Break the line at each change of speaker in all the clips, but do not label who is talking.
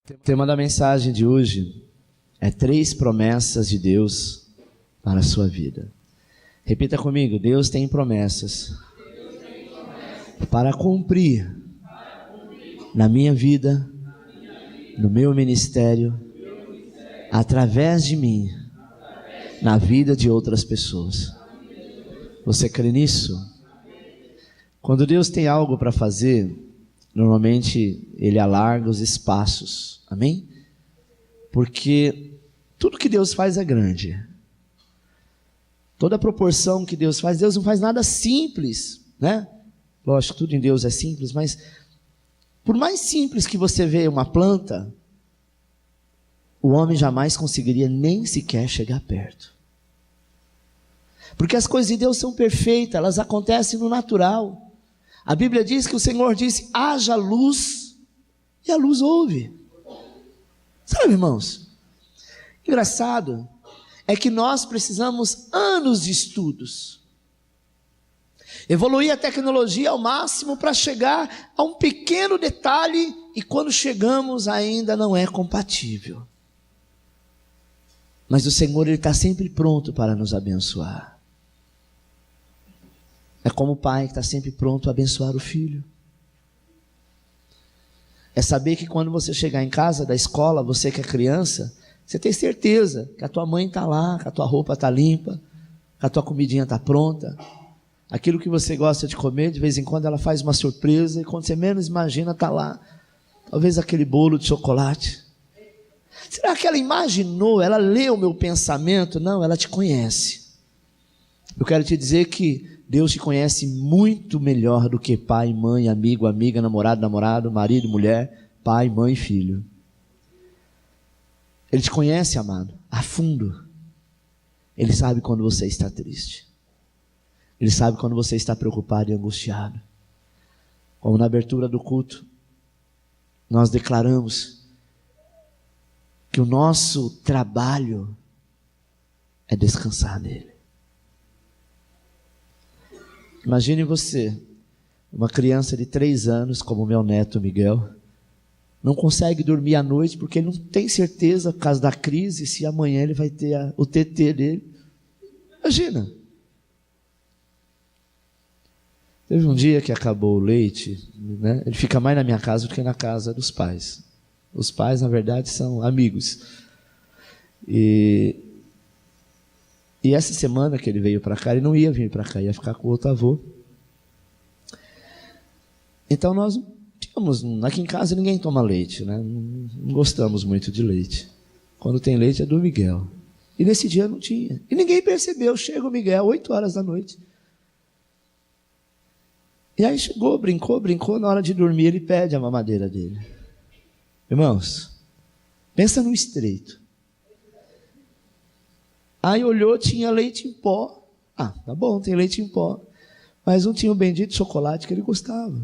O tema da mensagem de hoje é 3 promessas de Deus para a sua vida. Repita comigo: Deus tem promessas para cumprir na minha vida, no meu ministério, através de mim, na vida de outras pessoas. Você crê nisso? Quando Deus tem algo para fazer, normalmente Ele alarga os espaços, amém? Porque tudo que Deus faz é grande. Toda a proporção que Deus não faz nada simples, né? Lógico, tudo em Deus é simples, mas por mais simples que você vê uma planta, o homem jamais conseguiria nem sequer chegar perto. Porque as coisas de Deus são perfeitas, elas acontecem no natural. A Bíblia diz que o Senhor disse: haja luz, e a luz houve. Sabe, irmãos? Engraçado é que nós precisamos anos de estudos, evoluir a tecnologia ao máximo para chegar a um pequeno detalhe, e quando chegamos ainda não é compatível. Mas o Senhor, Ele está sempre pronto para nos abençoar. É como o pai que está sempre pronto a abençoar o filho. É saber que quando você chegar em casa da escola, você que é criança, você tem certeza que a tua mãe está lá, que a tua roupa está limpa, que a tua comidinha está pronta. Aquilo que você gosta de comer, de vez em quando ela faz uma surpresa, e quando você menos imagina, está lá. Talvez aquele bolo de chocolate. Será que ela imaginou, ela leu o meu pensamento? Não, ela te conhece. Eu quero te dizer que Deus te conhece muito melhor do que pai, mãe, amigo, amiga, namorado, marido, mulher, pai, mãe, filho. Ele te conhece, amado, a fundo. Ele sabe quando você está triste. Ele sabe quando você está preocupado e angustiado. Como na abertura do culto, nós declaramos que o nosso trabalho é descansar nele. Imagine você, uma criança de 3 anos, como o meu neto Miguel, não consegue dormir à noite porque ele não tem certeza, por causa da crise, se amanhã ele vai ter o TT dele. Imagina. Teve um dia que acabou o leite, né? Ele fica mais na minha casa do que na casa dos pais. Os pais, na verdade, são amigos. E essa semana que ele veio para cá, ele não ia vir para cá, ia ficar com o outro avô. Então nós tínhamos, aqui em casa ninguém toma leite, né? Não gostamos muito de leite. Quando tem leite é do Miguel. E nesse dia não tinha. E ninguém percebeu. Chega o Miguel, 8 horas da noite. E aí chegou, brincou, na hora de dormir ele pede a mamadeira dele. Irmãos, pensa no estreito. Aí olhou, tinha leite em pó. Ah, tá bom, tem leite em pó. Mas não tinha o bendito chocolate que ele gostava.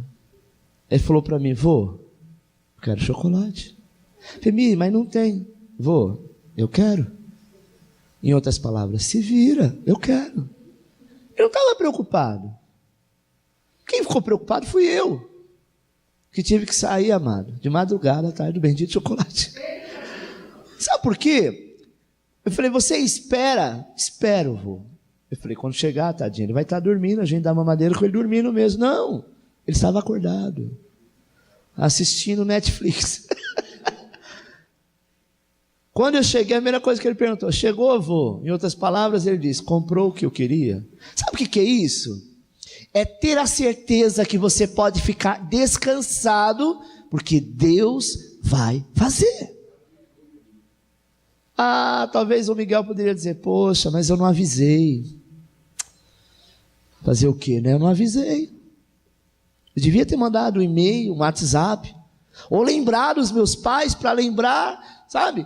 Ele falou para mim: vô, eu quero chocolate. Falei: mas não tem. Vô, eu quero. Em outras palavras, se vira, eu quero. Eu não estava preocupado. Quem ficou preocupado fui eu, que tive que sair, amado, de madrugada atrás do bendito chocolate. Sabe por quê? Eu falei: você espera? Espero, vô. Eu falei: quando chegar, tadinho, ele vai estar dormindo, a gente dá mamadeira com ele dormindo mesmo. Não, ele estava acordado, assistindo Netflix. Quando eu cheguei, a primeira coisa que ele perguntou: chegou, vô? Em outras palavras, ele disse: comprou o que eu queria. Sabe o que é isso? É ter a certeza que você pode ficar descansado, porque Deus vai fazer. Ah, talvez o Miguel poderia dizer: poxa, mas eu não avisei. Fazer o quê, né? Eu não avisei. Eu devia ter mandado um e-mail, um WhatsApp, ou lembrar os meus pais para lembrar, sabe,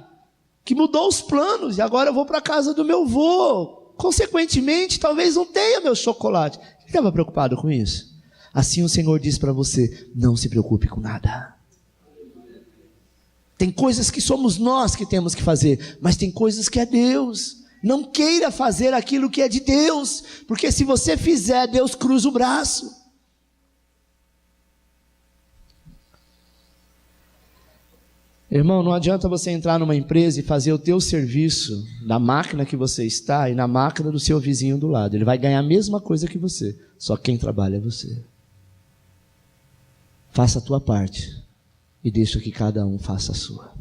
que mudou os planos e agora eu vou para a casa do meu avô. Consequentemente, talvez não tenha meu chocolate. Ele estava preocupado com isso? Assim o Senhor diz para você: não se preocupe com nada. Tem coisas que somos nós que temos que fazer, mas tem coisas que é Deus. Não queira fazer aquilo que é de Deus, porque se você fizer, Deus cruza o braço. Irmão, não adianta você entrar numa empresa e fazer o teu serviço na máquina que você está e na máquina do seu vizinho do lado. Ele vai ganhar a mesma coisa que você, só que quem trabalha é você. Faça a tua parte e deixa que cada um faça a sua.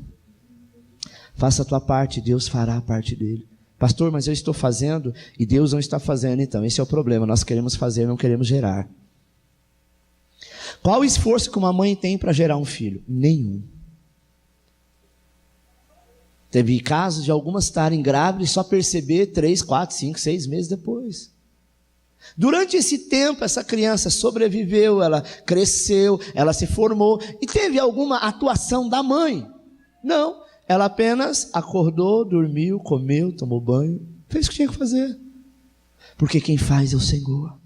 Faça a tua parte e Deus fará a parte dele. Pastor, mas eu estou fazendo e Deus não está fazendo. Então, esse é o problema. Nós queremos fazer, não queremos gerar. Qual o esforço que uma mãe tem para gerar um filho? Nenhum. Teve casos de algumas estarem grávidas e só perceber 3, 4, 5, 6 meses depois. Durante esse tempo, essa criança sobreviveu, ela cresceu, ela se formou. E teve alguma atuação da mãe? Não. Ela apenas acordou, dormiu, comeu, tomou banho, fez o que tinha que fazer. Porque quem faz é o Senhor.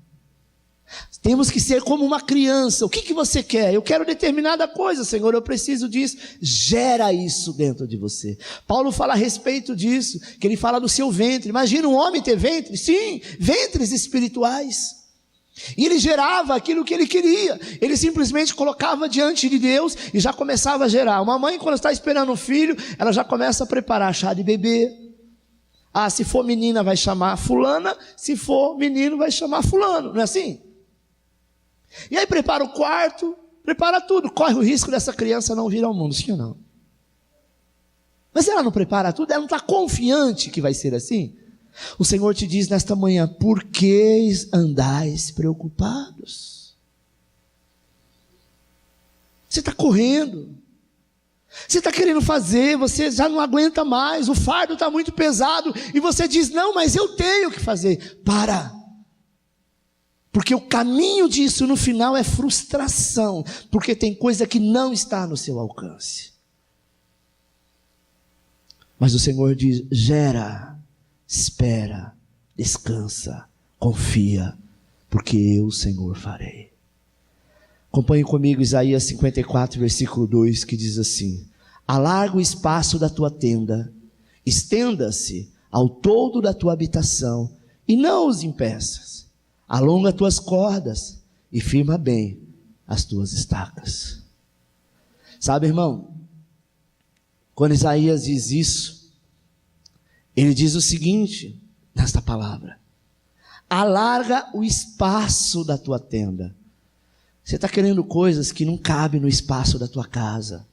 Temos que ser como uma criança. O que você quer? Eu quero determinada coisa, Senhor, eu preciso disso. Gera isso dentro de você. Paulo fala a respeito disso, que ele fala do seu ventre. Imagina um homem ter ventre? Sim, ventres espirituais. E ele gerava aquilo que ele queria. Ele simplesmente colocava diante de Deus e já começava a gerar. Uma mãe, quando está esperando um filho, ela já começa a preparar chá de bebê. Ah, se for menina vai chamar fulana, se for menino vai chamar fulano, não é assim? E aí prepara o quarto, prepara tudo, corre o risco dessa criança não vir ao mundo, sim ou não? Mas ela não prepara tudo, ela não está confiante que vai ser assim? O Senhor te diz nesta manhã, por que andais preocupados? Você está correndo, você está querendo fazer, você já não aguenta mais, o fardo está muito pesado, e você diz, não, mas eu tenho que fazer. Para! Porque o caminho disso no final é frustração, porque tem coisa que não está no seu alcance. Mas o Senhor diz, gera, espera, descansa, confia, porque eu, Senhor, farei. Acompanhe comigo Isaías 54, versículo 2, que diz assim, alarga o espaço da tua tenda, estenda-se ao todo da tua habitação, e não os impeças. Alonga tuas cordas e firma bem as tuas estacas. Sabe, irmão, quando Isaías diz isso, ele diz o seguinte, nesta palavra, alarga o espaço da tua tenda. Você está querendo coisas que não cabem no espaço da tua casa,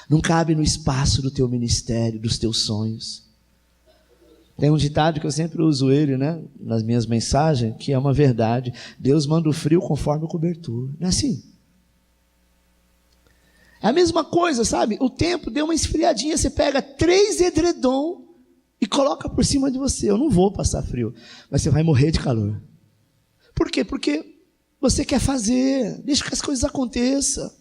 não cabem no espaço do teu ministério, dos teus sonhos. Tem um ditado que eu sempre uso ele, né, nas minhas mensagens, que é uma verdade. Deus manda o frio conforme o cobertor. Não é assim? É a mesma coisa, sabe? O tempo deu uma esfriadinha, você pega 3 edredom e coloca por cima de você. Eu não vou passar frio, mas você vai morrer de calor. Por quê? Porque você quer fazer. Deixa que as coisas aconteçam.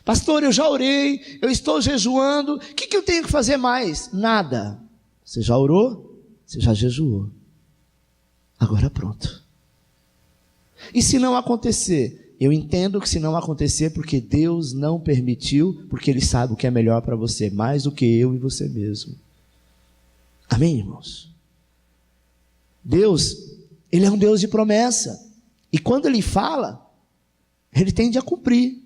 Pastor, eu já orei, eu estou jejuando. O que eu tenho que fazer mais? Nada. Você já orou? Você já jejuou. Agora pronto. E se não acontecer? Eu entendo que se não acontecer, porque Deus não permitiu, porque Ele sabe o que é melhor para você, mais do que eu e você mesmo. Amém, irmãos? Deus, Ele é um Deus de promessa. E quando Ele fala, Ele tende a cumprir.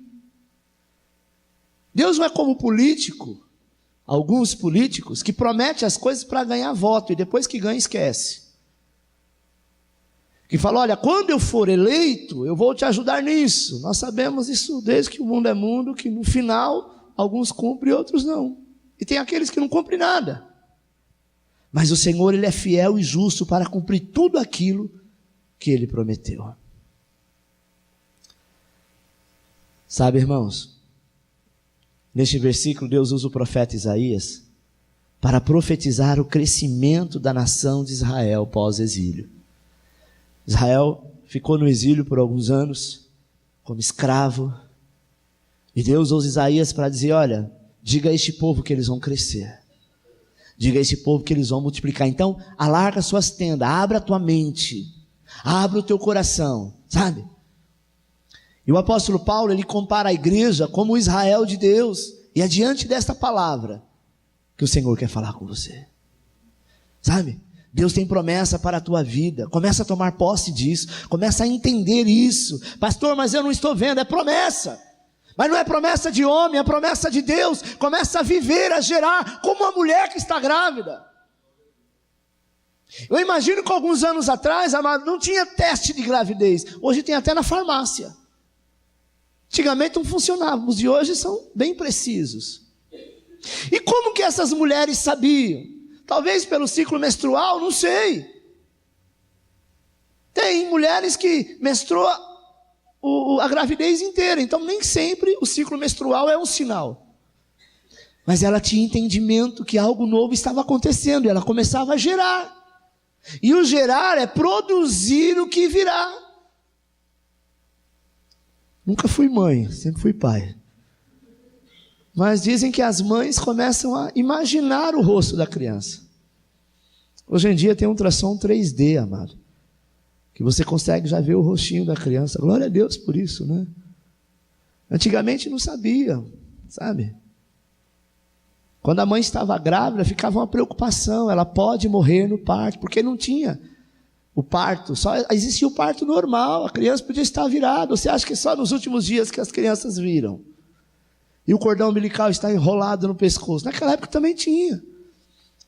Deus não é como político. Alguns políticos que prometem as coisas para ganhar voto e depois que ganha esquece. Que fala, olha, quando eu for eleito, eu vou te ajudar nisso. Nós sabemos isso desde que o mundo é mundo, que no final, alguns cumprem e outros não. E tem aqueles que não cumprem nada. Mas o Senhor, Ele é fiel e justo para cumprir tudo aquilo que Ele prometeu. Sabe, irmãos? Neste versículo, Deus usa o profeta Isaías para profetizar o crescimento da nação de Israel pós-exílio. Israel ficou no exílio por alguns anos, como escravo, e Deus usa Isaías para dizer, olha, diga a este povo que eles vão crescer, diga a este povo que eles vão multiplicar. Então, alarga suas tendas, abra a tua mente, abra o teu coração, sabe? E o apóstolo Paulo, ele compara a igreja como o Israel de Deus. E é diante desta palavra que o Senhor quer falar com você. Sabe? Deus tem promessa para a tua vida. Começa a tomar posse disso. Começa a entender isso. Pastor, mas eu não estou vendo. É promessa. Mas não é promessa de homem, é promessa de Deus. Começa a viver, a gerar, como uma mulher que está grávida. Eu imagino que alguns anos atrás, amado, não tinha teste de gravidez. Hoje tem até na farmácia. Antigamente não funcionava, os de hoje são bem precisos. E como que essas mulheres sabiam? Talvez pelo ciclo menstrual, não sei. Tem mulheres que menstruam a gravidez inteira, então nem sempre o ciclo menstrual é um sinal. Mas ela tinha entendimento que algo novo estava acontecendo, e ela começava a gerar. E o gerar é produzir o que virá. Nunca fui mãe, sempre fui pai. Mas dizem que as mães começam a imaginar o rosto da criança. Hoje em dia tem um ultrassom 3D, amado, que você consegue já ver o rostinho da criança. Glória a Deus por isso, né? Antigamente não sabiam, sabe? Quando a mãe estava grávida, ficava uma preocupação, ela pode morrer no parto, porque não tinha o parto, só existia o parto normal, a criança podia estar virada. Você acha que é só nos últimos dias que as crianças viram? E o cordão umbilical está enrolado no pescoço? Naquela época também tinha.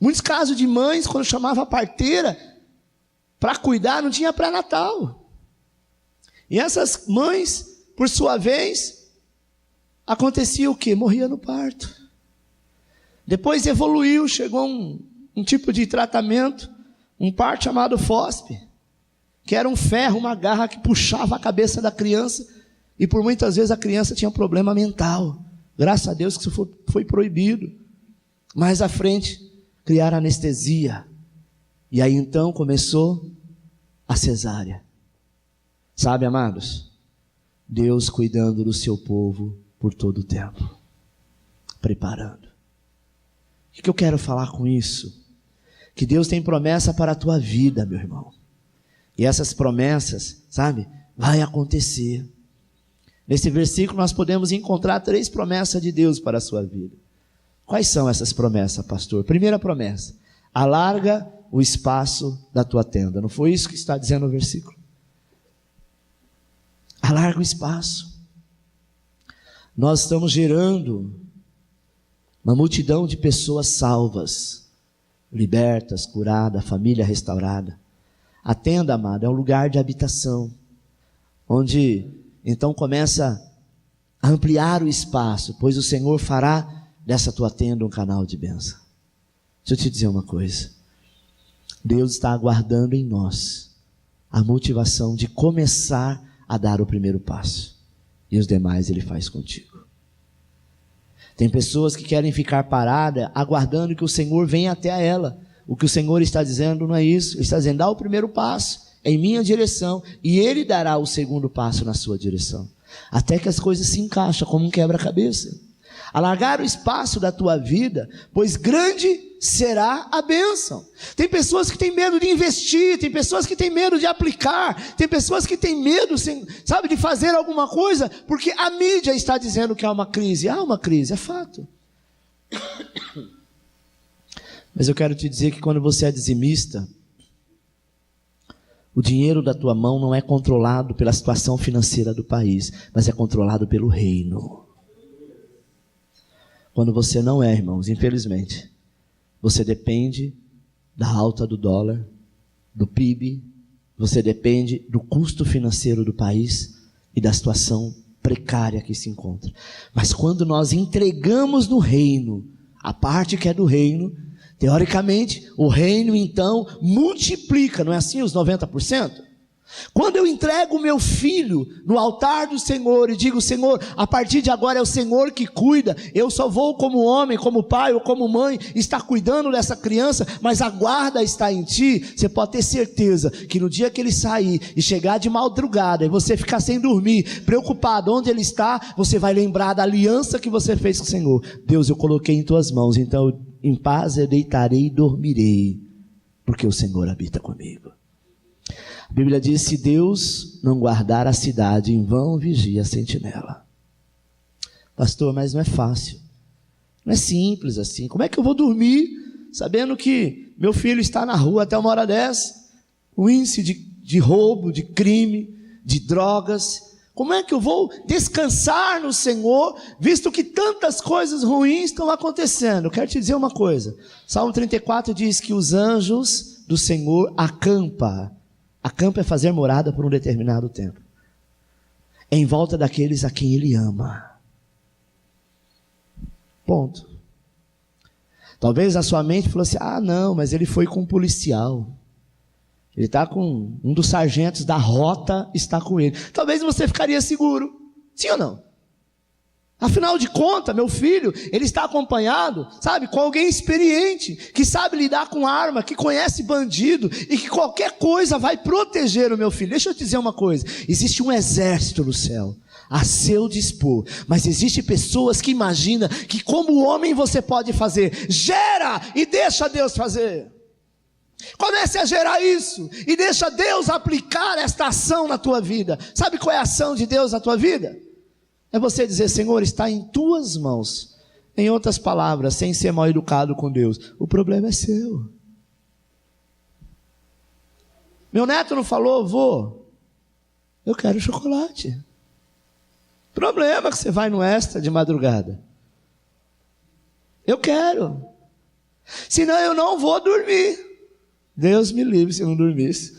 Muitos casos de mães, quando chamava a parteira para cuidar, não tinha pré-natal. E essas mães, por sua vez, acontecia o quê? Morria no parto. Depois evoluiu, chegou um tipo de tratamento, um parto chamado FOSP, que era um ferro, uma garra que puxava a cabeça da criança, e por muitas vezes a criança tinha um problema mental. Graças a Deus que isso foi proibido. Mais à frente, criaram anestesia. E aí então começou a cesárea. Sabe, amados? Deus cuidando do seu povo por todo o tempo. Preparando. O que eu quero falar com isso? Que Deus tem promessa para a tua vida, meu irmão. E essas promessas, sabe, vai acontecer. Nesse versículo nós podemos encontrar 3 promessas de Deus para a sua vida. Quais são essas promessas, pastor? Primeira promessa: alarga o espaço da tua tenda. Não foi isso que está dizendo o versículo? Alarga o espaço. Nós estamos gerando uma multidão de pessoas salvas, libertas, curadas, família restaurada. A tenda, amada, é um lugar de habitação, onde então começa a ampliar o espaço, pois o Senhor fará dessa tua tenda um canal de bênção. Deixa eu te dizer uma coisa. Deus está aguardando em nós a motivação de começar a dar o primeiro passo. E os demais Ele faz contigo. Tem pessoas que querem ficar paradas, aguardando que o Senhor venha até a ela. O que o Senhor está dizendo não é isso. Ele está dizendo: dá o primeiro passo em minha direção, e Ele dará o segundo passo na sua direção, até que as coisas se encaixam como um quebra-cabeça. Alargar o espaço da tua vida, pois grande será a bênção. Tem pessoas que têm medo de investir, tem pessoas que têm medo de aplicar, tem pessoas que têm medo, sabe, de fazer alguma coisa, porque a mídia está dizendo que há uma crise. Há uma crise, é fato. Mas eu quero te dizer que quando você é dizimista, o dinheiro da tua mão não é controlado pela situação financeira do país, mas é controlado pelo reino. Quando você não é, irmãos, infelizmente, você depende da alta do dólar, do PIB, você depende do custo financeiro do país e da situação precária que se encontra. Mas quando nós entregamos no reino, a parte que é do reino, teoricamente, o reino então multiplica, não é assim, os 90%? Quando eu entrego o meu filho no altar do Senhor e digo: Senhor, a partir de agora é o Senhor que cuida, eu só vou como homem, como pai ou como mãe estar cuidando dessa criança, mas a guarda está em ti. Você pode ter certeza que no dia que ele sair e chegar de madrugada e você ficar sem dormir, preocupado onde ele está, você vai lembrar da aliança que você fez com o Senhor. Deus, eu coloquei em tuas mãos, então em paz eu deitarei e dormirei, porque o Senhor habita comigo. A Bíblia diz: se Deus não guardar a cidade, em vão vigia a sentinela. Pastor, mas não é fácil, não é simples assim. Como é que eu vou dormir sabendo que meu filho está na rua até 1h10? O índice de roubo, de crime, de drogas, Como é que eu vou descansar no Senhor, visto que tantas coisas ruins estão acontecendo? Eu quero te dizer uma coisa. Salmo 34 diz que os anjos do Senhor acampa. Acampa é fazer morada por um determinado tempo, em volta daqueles a quem Ele ama. Ponto. Talvez a sua mente falou assim: ah não, mas ele foi com um policial. Ele está com um dos sargentos da rota, está com ele. Talvez você ficaria seguro. Sim ou não? Afinal de contas, meu filho, ele está acompanhado, sabe, com alguém experiente, que sabe lidar com arma, que conhece bandido, e que qualquer coisa vai proteger o meu filho. Deixa eu te dizer uma coisa: existe um exército no céu, a seu dispor, mas existe pessoas que imaginam que como homem você pode fazer. Gera e deixa Deus fazer. Comece a gerar isso e deixa Deus aplicar esta ação na tua vida. Sabe qual é a ação de Deus na tua vida? É você dizer: Senhor, está em tuas mãos. Em outras palavras, sem ser mal educado com Deus, o problema é seu. Meu neto não falou: vô, eu quero chocolate. Problema que você vai no Extra de madrugada. Eu quero. Senão eu não vou dormir. Deus me livre se eu não dormisse.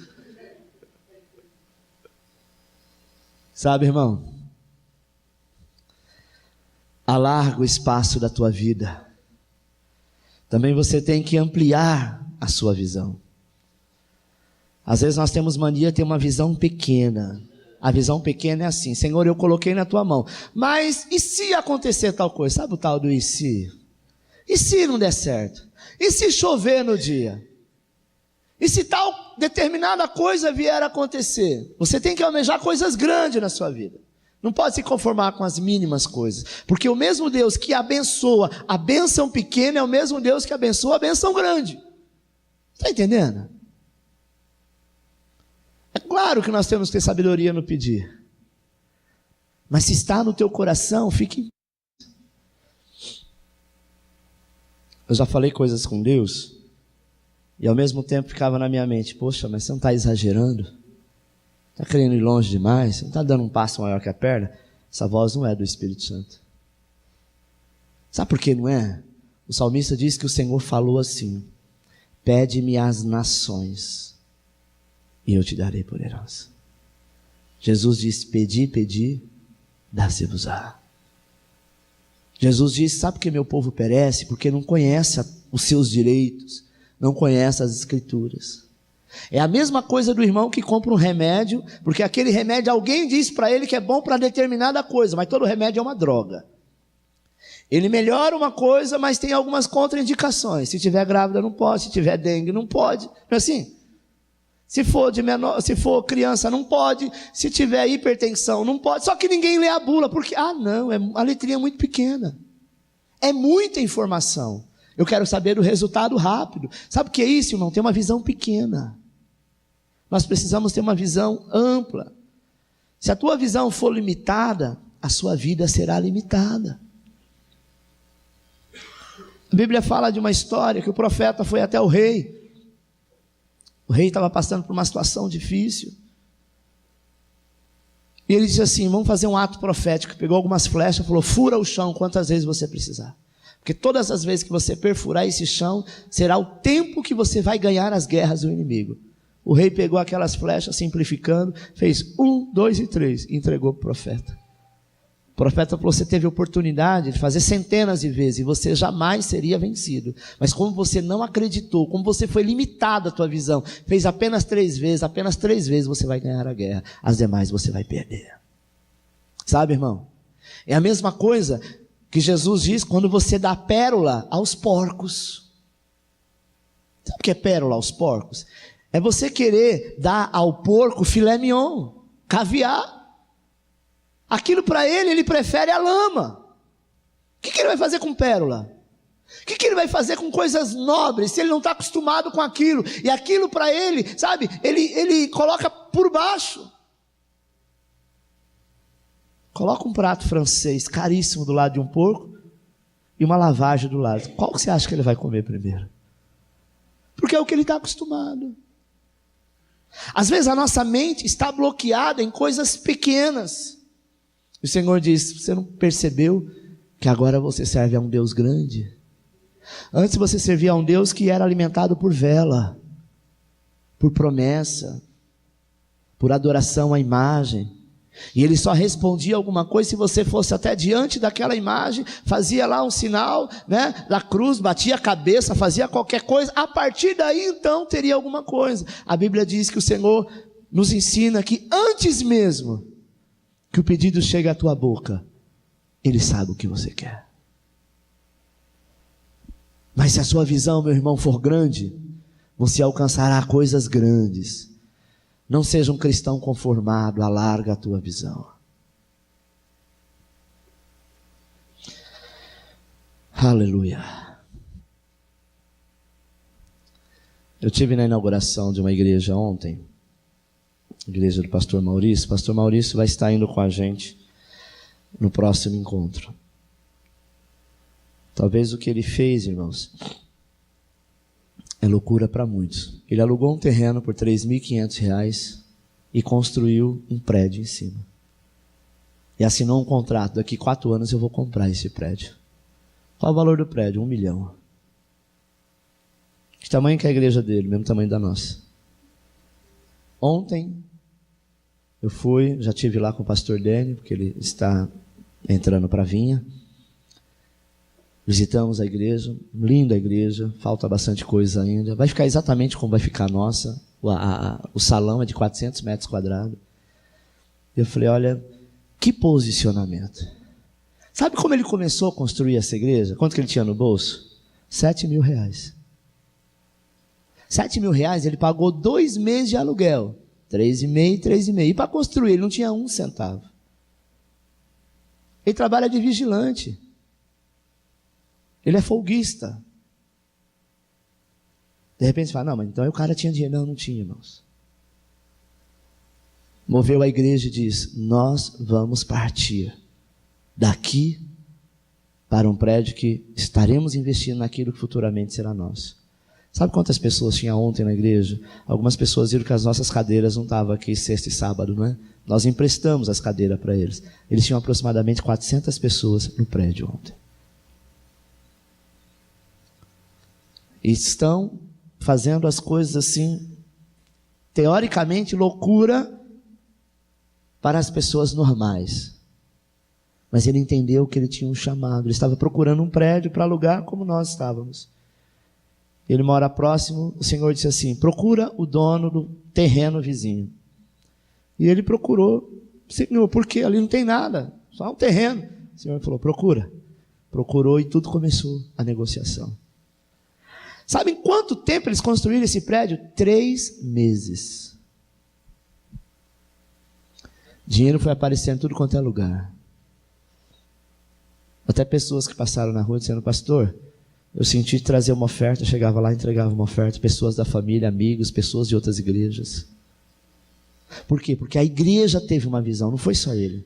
Sabe, irmão, alarga o espaço da tua vida. Também você tem que ampliar a sua visão. Às vezes nós temos mania de ter uma visão pequena. A visão pequena é assim: Senhor, eu coloquei na tua mão, mas e se acontecer tal coisa? Sabe o tal do e se? E se não der certo? E se chover no dia? E se tal determinada coisa vier a acontecer? Você tem que almejar coisas grandes na sua vida. Não pode se conformar com as mínimas coisas. Porque o mesmo Deus que abençoa a bênção pequena é o mesmo Deus que abençoa a bênção grande. Está entendendo? É claro que nós temos que ter sabedoria no pedir. Mas se está no teu coração, fique. Eu já falei coisas com Deus e ao mesmo tempo ficava na minha mente: poxa, mas você não está exagerando? Está querendo ir longe demais? Você não está dando um passo maior que a perna? Essa voz não é do Espírito Santo. Sabe por que não é? O salmista diz que o Senhor falou assim: pede-me as nações e eu te darei por herança. Jesus disse: pedi, pedi, dá-se-vos-á. Jesus disse: sabe por que meu povo perece? Porque não conhece os seus direitos, não conhece as escrituras. É a mesma coisa do irmão que compra um remédio, porque aquele remédio alguém diz para ele que é bom para determinada coisa, mas todo remédio é uma droga. Ele melhora uma coisa, mas tem algumas contraindicações. Se tiver grávida não pode, se tiver dengue não pode. Não é assim? Se for criança não pode, se tiver hipertensão não pode. Só que ninguém lê a bula, porque não, a letrinha é muito pequena. É muita informação. Eu quero saber do resultado rápido. Sabe o que é isso, irmão? Ter uma visão pequena. Nós precisamos ter uma visão ampla. Se a tua visão for limitada, a sua vida será limitada. A Bíblia fala de uma história que o profeta foi até o rei. O rei estava passando por uma situação difícil. E ele disse assim: vamos fazer um ato profético. Pegou algumas flechas e falou: fura o chão quantas vezes você precisar. Porque todas as vezes que você perfurar esse chão, será o tempo que você vai ganhar as guerras do inimigo. O rei pegou aquelas flechas, simplificando, fez 1, 2 e 3, e entregou para o profeta. O profeta falou: você teve oportunidade de fazer centenas de vezes, e você jamais seria vencido. Mas como você não acreditou, como você foi limitado a tua visão, fez apenas 3 vezes você vai ganhar a guerra. As demais você vai perder. Sabe, irmão? É a mesma coisa que Jesus diz quando você dá pérola aos porcos. Sabe o que é pérola aos porcos? É você querer dar ao porco filé mignon, caviar. Aquilo para ele prefere a lama. O que ele vai fazer com pérola? O que ele vai fazer com coisas nobres, se ele não está acostumado com aquilo? E aquilo para ele, sabe, ele coloca por baixo. Coloca um prato francês caríssimo do lado de um porco e uma lavagem do lado. Qual que você acha que ele vai comer primeiro? Porque é o que ele está acostumado. Às vezes a nossa mente está bloqueada em coisas pequenas. E o Senhor diz: você não percebeu que agora você serve a um Deus grande? Antes você servia a um Deus que era alimentado por vela, por promessa, por adoração à imagem. E ele só respondia alguma coisa se você fosse até diante daquela imagem, fazia lá um sinal, né, da cruz, batia a cabeça, fazia qualquer coisa. A partir daí então teria alguma coisa. A Bíblia diz que o Senhor nos ensina que antes mesmo que o pedido chegue à tua boca, Ele sabe o que você quer. Mas se a sua visão, meu irmão, for grande, você alcançará coisas grandes. Não seja um cristão conformado, alarga a tua visão. Aleluia. Eu estive na inauguração de uma igreja ontem, igreja do pastor Maurício. O pastor Maurício vai estar indo com a gente no próximo encontro. Talvez o que ele fez, irmãos, é loucura para muitos. Ele alugou um terreno por R$3.500 e construiu um prédio em cima. E assinou um contrato: daqui 4 anos eu vou comprar esse prédio. Qual o valor do prédio? 1 milhão. Que tamanho que é a igreja dele? Mesmo tamanho da nossa. Ontem eu fui, já estive lá com o pastor Dênio, porque ele está entrando para a vinha. Visitamos a igreja, linda igreja, falta bastante coisa ainda. Vai ficar exatamente como vai ficar a nossa. O salão é de 400 metros quadrados. Eu falei: olha, que posicionamento. Sabe como ele começou a construir essa igreja? Quanto que ele tinha no bolso? R$7.000. R$7.000 ele pagou 2 meses de aluguel. 3,5. E para construir ele não tinha 1 centavo. Ele trabalha de vigilante. Ele é folguista. De repente você fala: não, mas então o cara tinha dinheiro. Não, não tinha, irmãos. Moveu a igreja e diz: nós vamos partir daqui para um prédio que estaremos investindo naquilo que futuramente será nosso. Sabe quantas pessoas tinha ontem na igreja? Algumas pessoas viram que as nossas cadeiras não estavam aqui sexta e sábado, não é? Nós emprestamos as cadeiras para eles. Eles tinham aproximadamente 400 pessoas no prédio ontem. E estão fazendo as coisas assim, teoricamente loucura para as pessoas normais. Mas ele entendeu que ele tinha um chamado. Ele estava procurando um prédio para alugar como nós estávamos. Ele mora próximo. O Senhor disse assim: procura o dono do terreno vizinho. E ele procurou. Senhor, por quê? Ali não tem nada, só um terreno. O Senhor falou: procura. Procurou e tudo começou a negociação. Sabe em quanto tempo eles construíram esse prédio? 3 meses. Dinheiro foi aparecendo em tudo quanto é lugar. Até pessoas que passaram na rua dizendo: pastor, eu senti trazer uma oferta. Eu chegava lá e entregava uma oferta. Pessoas da família, amigos, pessoas de outras igrejas. Por quê? Porque a igreja teve uma visão, não foi só ele.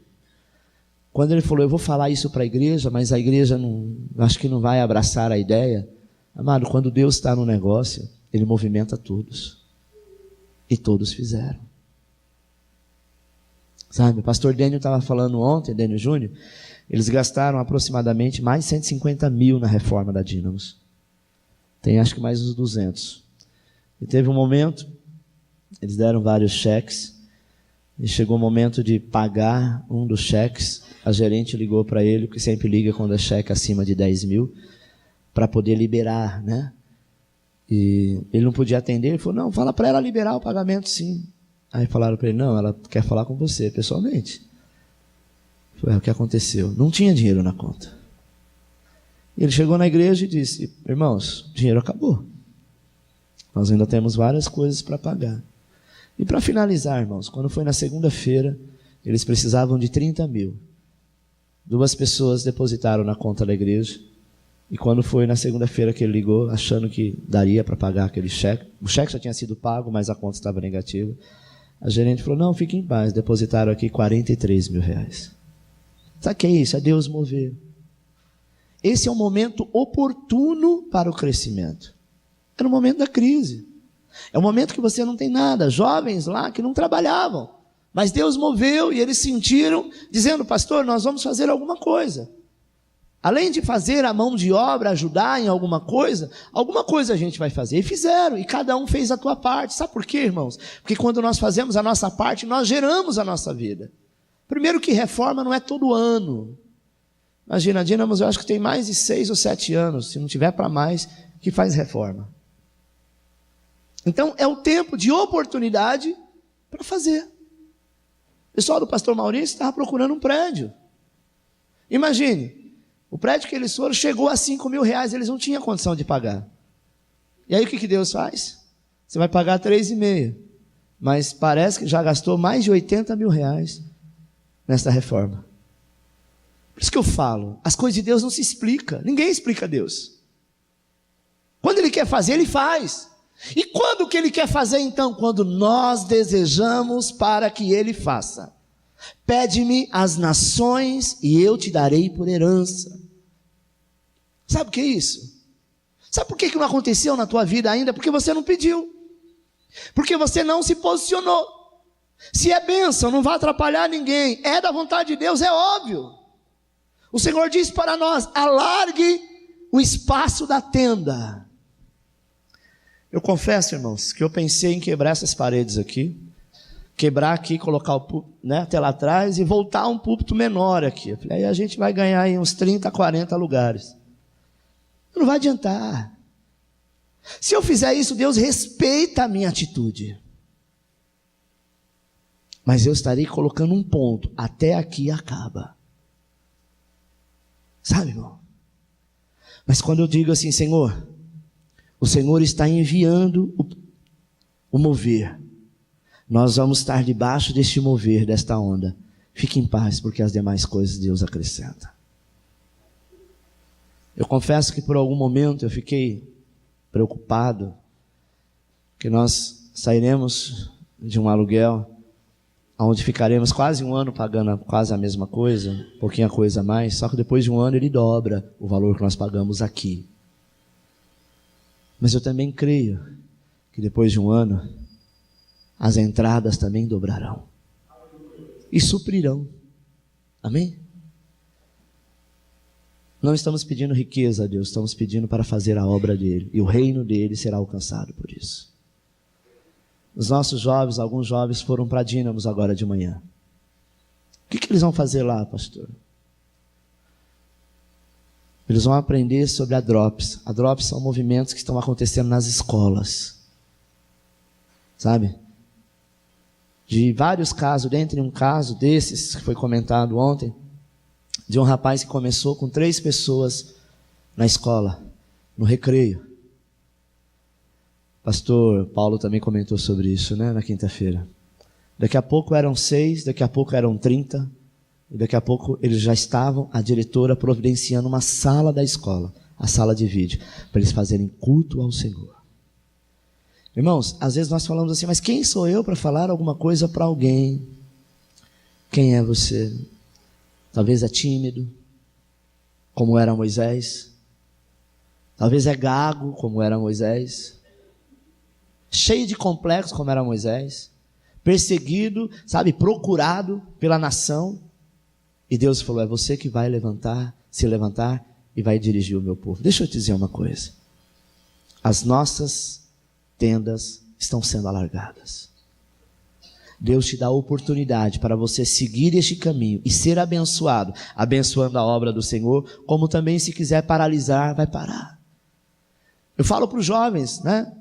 Quando ele falou: eu vou falar isso para a igreja, mas a igreja não, acho que não vai abraçar a ideia. Amado, quando Deus está no negócio, Ele movimenta todos. E todos fizeram. Sabe, o pastor Dênio estava falando ontem, Dênio Júnior, eles gastaram aproximadamente mais 150 mil na reforma da Dínamos. Tem acho que mais uns 200. E teve um momento, eles deram vários cheques, e chegou o momento de pagar um dos cheques. A gerente ligou para ele, porque sempre liga quando é cheque acima de 10 mil, para poder liberar, né? E ele não podia atender. Ele falou: não, fala para ela liberar o pagamento, sim. Aí falaram para ele: não, ela quer falar com você pessoalmente. Foi o que aconteceu. Não tinha dinheiro na conta. Ele chegou na igreja e disse: irmãos, o dinheiro acabou. Nós ainda temos várias coisas para pagar. E para finalizar, irmãos, quando foi na segunda-feira, eles precisavam de 30 mil. 2 pessoas depositaram na conta da igreja. E quando foi na segunda-feira que ele ligou, achando que daria para pagar aquele cheque, o cheque já tinha sido pago, mas a conta estava negativa, a gerente falou: não, fique em paz, depositaram aqui 43 mil reais. Sabe o que é isso? É Deus mover. Esse é um momento oportuno para o crescimento. Era o momento da crise. É o momento que você não tem nada. Jovens lá que não trabalhavam, Mas Deus moveu e eles sentiram, dizendo: pastor, nós vamos fazer alguma coisa. Além de fazer a mão de obra, ajudar em alguma coisa a gente vai fazer. E fizeram, e cada um fez a tua parte. Sabe por quê, irmãos? Porque quando nós fazemos a nossa parte, nós geramos a nossa vida. Primeiro que reforma não é todo ano. Imagina, a Dinamos, eu acho que tem mais de 6 ou 7 anos, se não tiver para mais, que faz reforma. Então é o tempo de oportunidade para fazer. O pessoal do pastor Maurício estava procurando um prédio. Imagine, o prédio que eles foram chegou a R$5.000, eles não tinham condição de pagar. E aí o que Deus faz? Você vai pagar 3,5, mas parece que já gastou mais de R$80.000 nessa reforma. Por isso que eu falo, as coisas de Deus não se explicam, ninguém explica Deus. Quando Ele quer fazer, Ele faz. E quando que Ele quer fazer então? Quando nós desejamos para que Ele faça. Pede-me as nações e eu te darei por herança. Sabe o que é isso? Sabe por que não aconteceu na tua vida ainda? Porque você não pediu. Porque você não se posicionou. Se é bênção, não vai atrapalhar ninguém. É da vontade de Deus, é óbvio. O Senhor diz para nós: alargue o espaço da tenda. Eu confesso, irmãos, que eu pensei em quebrar essas paredes aqui. Quebrar aqui, colocar o púlpito, né, até lá atrás e voltar um púlpito menor aqui. Eu falei, aí a gente vai ganhar aí uns 30, 40 lugares. Não vai adiantar. Se eu fizer isso, Deus respeita a minha atitude. Mas eu estarei colocando um ponto. Até aqui acaba. Sabe, irmão? Mas quando eu digo assim, Senhor, o Senhor está enviando o mover. Nós vamos estar debaixo deste mover, desta onda. Fique em paz, porque as demais coisas Deus acrescenta. Eu confesso que por algum momento eu fiquei preocupado, que nós sairemos de um aluguel, onde ficaremos quase um ano pagando quase a mesma coisa, um pouquinho a coisa a mais, só que depois de um ano ele dobra o valor que nós pagamos aqui. Mas eu também creio que depois de um ano, as entradas também dobrarão e suprirão. Amém? Não estamos pedindo riqueza a Deus, estamos pedindo para fazer a obra dele, e o reino dele será alcançado por isso. Os nossos jovens, alguns jovens foram para Dinamos agora de manhã. O que eles vão fazer lá, pastor? Eles vão aprender sobre a Drops. A Drops são movimentos que estão acontecendo nas escolas. Sabe? De vários casos, dentre um caso desses que foi comentado ontem, de um rapaz que começou com 3 pessoas na escola, no recreio. Pastor Paulo também comentou sobre isso, né, na quinta-feira. Daqui a pouco eram 6, daqui a pouco eram 30, e daqui a pouco eles já estavam, a diretora providenciando uma sala da escola, a sala de vídeo, para eles fazerem culto ao Senhor. Irmãos, às vezes nós falamos assim, mas quem sou eu para falar alguma coisa para alguém? Quem é você? Talvez é tímido, como era Moisés. Talvez é gago, como era Moisés. Cheio de complexos, como era Moisés. Perseguido, sabe, procurado pela nação. E Deus falou, é você que vai se levantar e vai dirigir o meu povo. Deixa eu te dizer uma coisa. As nossas tendas estão sendo alargadas. Deus te dá a oportunidade para você seguir este caminho e ser abençoado, abençoando a obra do Senhor, como também se quiser paralisar, vai parar. Eu falo para os jovens, né?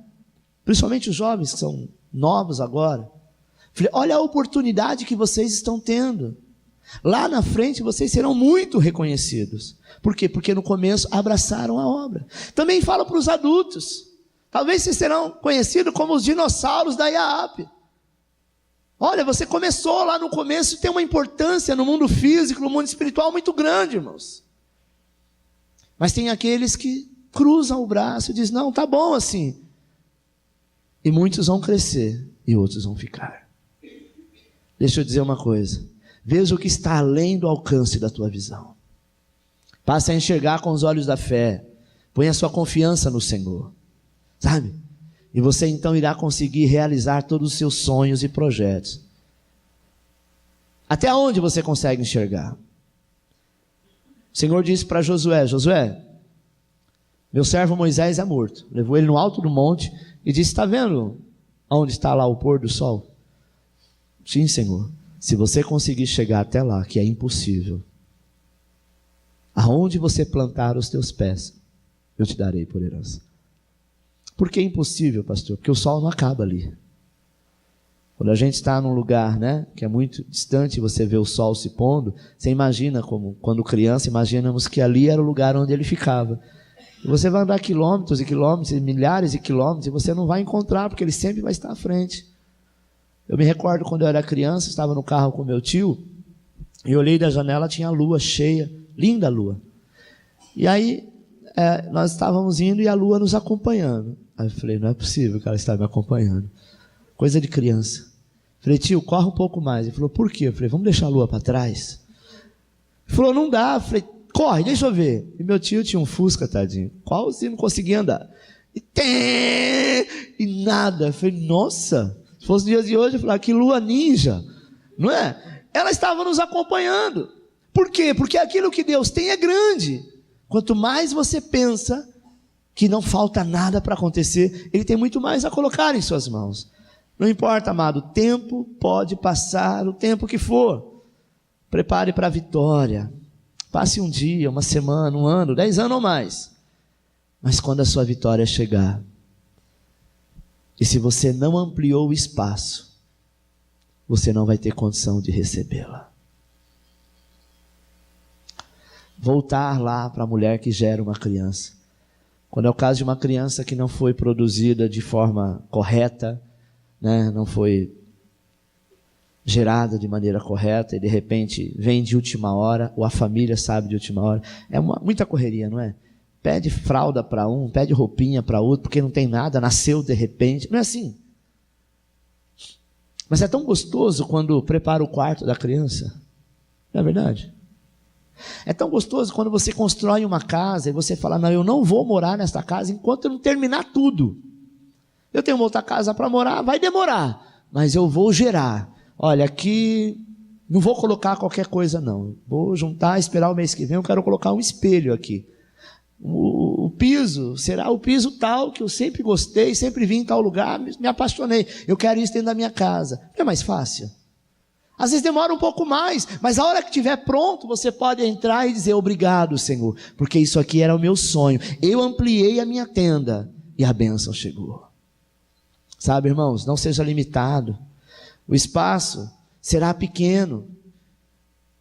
Principalmente os jovens que são novos agora. Falei, olha a oportunidade que vocês estão tendo. Lá na frente vocês serão muito reconhecidos. Por quê? Porque no começo abraçaram a obra. Também falo para os adultos. Talvez vocês serão conhecidos como os dinossauros da IAAP. Olha, você começou lá no começo e tem uma importância no mundo físico, no mundo espiritual muito grande, irmãos. Mas tem aqueles que cruzam o braço e dizem, não, tá bom assim. E muitos vão crescer e outros vão ficar. Deixa eu dizer uma coisa. Veja o que está além do alcance da tua visão. Passe a enxergar com os olhos da fé. Põe a sua confiança no Senhor. Sabe? E você então irá conseguir realizar todos os seus sonhos e projetos. Até onde você consegue enxergar? O Senhor disse para Josué: Josué, meu servo Moisés é morto. Levou ele no alto do monte e disse: está vendo onde está lá o pôr do sol? Sim, Senhor. Se você conseguir chegar até lá, que é impossível, aonde você plantar os teus pés, eu te darei por herança. Por que é impossível, pastor? Porque o sol não acaba ali. Quando a gente está num lugar, né, que é muito distante e você vê o sol se pondo, você imagina, como quando criança, imaginamos que ali era o lugar onde ele ficava. E você vai andar quilômetros e quilômetros, e milhares de quilômetros, e você não vai encontrar, porque ele sempre vai estar à frente. Eu me recordo quando eu era criança, estava no carro com meu tio, e eu olhei da janela, tinha a lua cheia, linda lua. E aí, nós estávamos indo e a lua nos acompanhando. Aí eu falei: não é possível que ela está me acompanhando. Coisa de criança. Falei: tio, corre um pouco mais. Ele falou: por quê? Eu falei: vamos deixar a lua para trás? Ele falou: não dá. Eu falei: corre, deixa eu ver. E meu tio tinha um Fusca, tadinho, quase não conseguia andar. E nada. Eu falei: nossa, se fosse dias de hoje, eu falei: que lua ninja, não é? Ela estava nos acompanhando. Por quê? Porque aquilo que Deus tem é grande. Quanto mais você pensa que não falta nada para acontecer, Ele tem muito mais a colocar em suas mãos. Não importa, amado, o tempo pode passar, o tempo que for. Prepare para a vitória. Passe um dia, uma semana, um ano, 10 anos ou mais. Mas quando a sua vitória chegar, e se você não ampliou o espaço, você não vai ter condição de recebê-la. Voltar lá para a mulher que gera uma criança. Quando é o caso de uma criança que não foi produzida de forma correta, né, não foi gerada de maneira correta e de repente vem de última hora, ou a família sabe de última hora, muita correria, não é? Pede fralda para um, pede roupinha para outro, porque não tem nada, nasceu de repente, não é assim. Mas é tão gostoso quando prepara o quarto da criança, não é verdade? É tão gostoso quando você constrói uma casa e você fala: não, eu não vou morar nesta casa enquanto eu não terminar tudo. Eu tenho uma outra casa para morar, vai demorar, mas eu vou gerar. Olha, aqui não vou colocar qualquer coisa não, vou juntar, esperar o mês que vem, eu quero colocar um espelho aqui. O piso será o piso tal que eu sempre gostei, sempre vim em tal lugar, me apaixonei, eu quero isso dentro da minha casa. Não é mais fácil? Às vezes demora um pouco mais, mas a hora que estiver pronto, você pode entrar e dizer: obrigado, Senhor, porque isso aqui era o meu sonho, eu ampliei a minha tenda e a bênção chegou. Sabe, irmãos, não seja limitado. O espaço será pequeno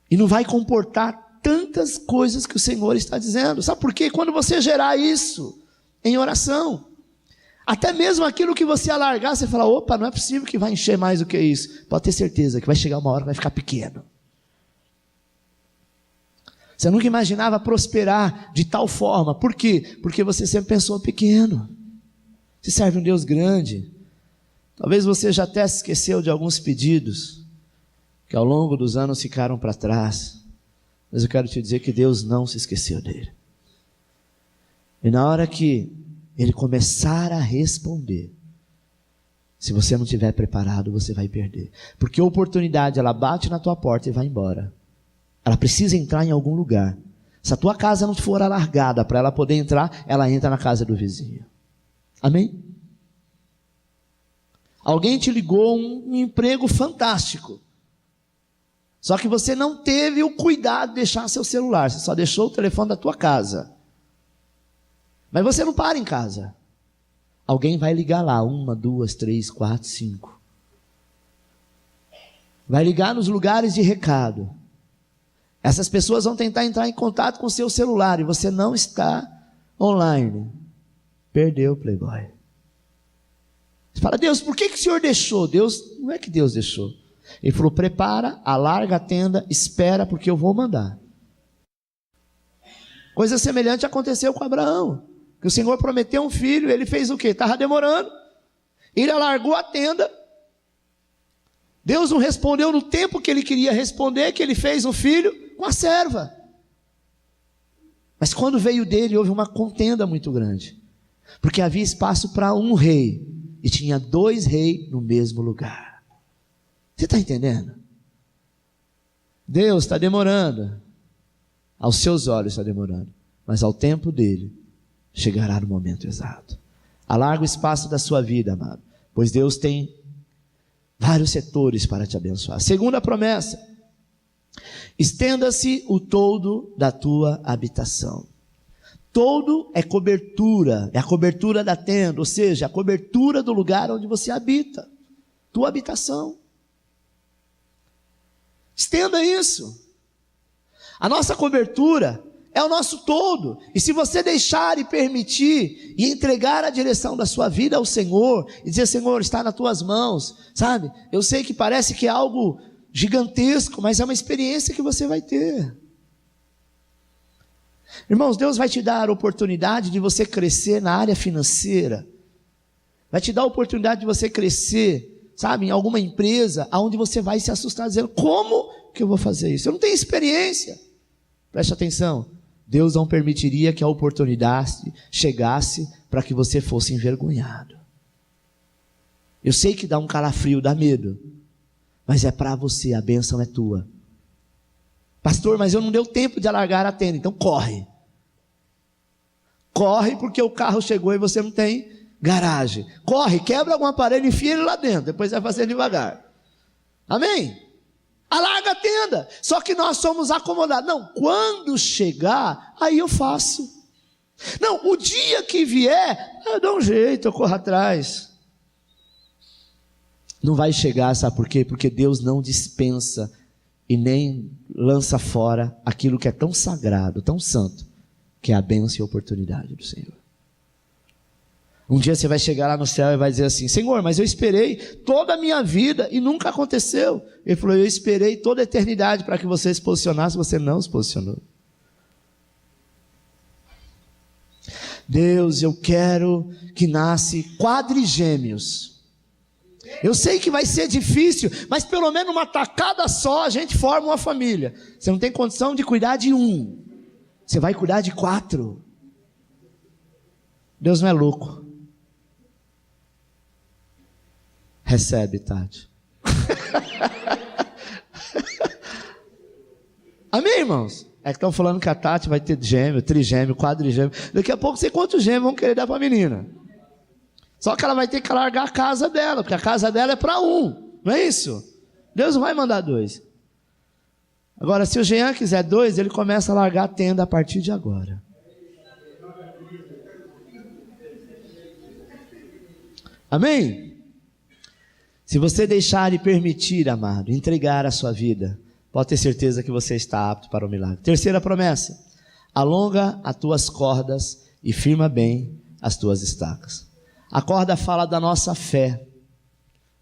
e não vai comportar tantas coisas que o Senhor está dizendo. Sabe por quê? Quando você gerar isso em oração, até mesmo aquilo que você alargar, você fala: opa, não é possível que vai encher mais do que isso. Pode ter certeza que vai chegar uma hora que vai ficar pequeno. Você nunca imaginava prosperar de tal forma. Por quê? Porque você sempre pensou pequeno. Você serve um Deus grande. Talvez você já até se esqueceu de alguns pedidos que ao longo dos anos ficaram para trás. Mas eu quero te dizer que Deus não se esqueceu dele. E na hora que Ele começar a responder, se você não estiver preparado, você vai perder. Porque a oportunidade, ela bate na tua porta e vai embora. Ela precisa entrar em algum lugar. Se a tua casa não for alargada para ela poder entrar, ela entra na casa do vizinho. Amém? Alguém te ligou um emprego fantástico. Só que você não teve o cuidado de deixar seu celular. Você só deixou o telefone da tua casa. Mas você não para em casa. Alguém vai ligar lá, 1, 2, 3, 4, 5. Vai ligar nos lugares de recado. Essas pessoas vão tentar entrar em contato com o seu celular e você não está online. Perdeu o Playboy. Você fala: Deus, por que o Senhor deixou? Deus, não é que Deus deixou. Ele falou: prepara, alarga a tenda, espera, porque eu vou mandar. Coisa semelhante aconteceu com Abraão. Que o Senhor prometeu um filho, ele fez o quê? Estava demorando. Ele alargou a tenda. Deus não respondeu no tempo que ele queria responder, que ele fez um filho com a serva. Mas quando veio dele, houve uma contenda muito grande. Porque havia espaço para um rei. E tinha 2 reis no mesmo lugar. Você está entendendo? Deus está demorando, aos seus olhos está demorando, mas ao tempo dele, chegará no momento exato. Alarga o espaço da sua vida, amado, pois Deus tem vários setores para te abençoar. Segunda promessa: estenda-se o toldo da tua habitação. Toldo é cobertura, é a cobertura da tenda, ou seja, a cobertura do lugar onde você habita, tua habitação. Estenda isso. A nossa cobertura é o nosso toldo, e se você deixar e permitir, e entregar a direção da sua vida ao Senhor, e dizer: Senhor, está nas tuas mãos, sabe? Eu sei que parece que é algo gigantesco, mas é uma experiência que você vai ter. Irmãos, Deus vai te dar a oportunidade de você crescer na área financeira, vai te dar a oportunidade de você crescer, sabe, em alguma empresa, onde você vai se assustar, dizendo: como que eu vou fazer isso? Eu não tenho experiência. Preste atenção, Deus não permitiria que a oportunidade chegasse para que você fosse envergonhado. Eu sei que dá um calafrio, dá medo, mas é para você, a bênção é tua. Pastor, mas eu não deu tempo de alargar a tenda. Então corre. Corre, porque o carro chegou e você não tem garagem. Corre, quebra algum aparelho e enfia ele lá dentro. Depois vai fazer devagar. Amém? Alarga a tenda. Só que nós somos acomodados. Não, quando chegar, aí eu faço. Não, o dia que vier, eu dou um jeito, eu corro atrás. Não vai chegar, sabe por quê? Porque Deus não dispensa e nem lança fora aquilo que é tão sagrado, tão santo, que é a bênção e a oportunidade do Senhor. Um dia você vai chegar lá no céu e vai dizer assim: Senhor, mas eu esperei toda a minha vida e nunca aconteceu. Ele falou: eu esperei toda a eternidade para que você se posicionasse, você não se posicionou. Deus, eu quero que nasce quadrigêmeos. Eu sei que vai ser difícil, mas pelo menos uma tacada só a gente forma uma família. Você não tem condição de cuidar de um, você vai cuidar de 4. Deus não é louco. Recebe, Tati. Amém, irmãos? É que estão falando que a Tati vai ter gêmeo, trigêmeo, quadrigêmeo. Daqui a pouco, sei quantos gêmeos vão querer dar para a menina. Só que ela vai ter que largar a casa dela, porque a casa dela é para um, não é isso? Deus não vai mandar 2. Agora, se o Jean quiser 2, ele começa a largar a tenda a partir de agora. Amém? Se você deixar e permitir, amado, entregar a sua vida, pode ter certeza que você está apto para o milagre. Terceira promessa: alonga as tuas cordas e firma bem as tuas estacas. A corda fala da nossa fé,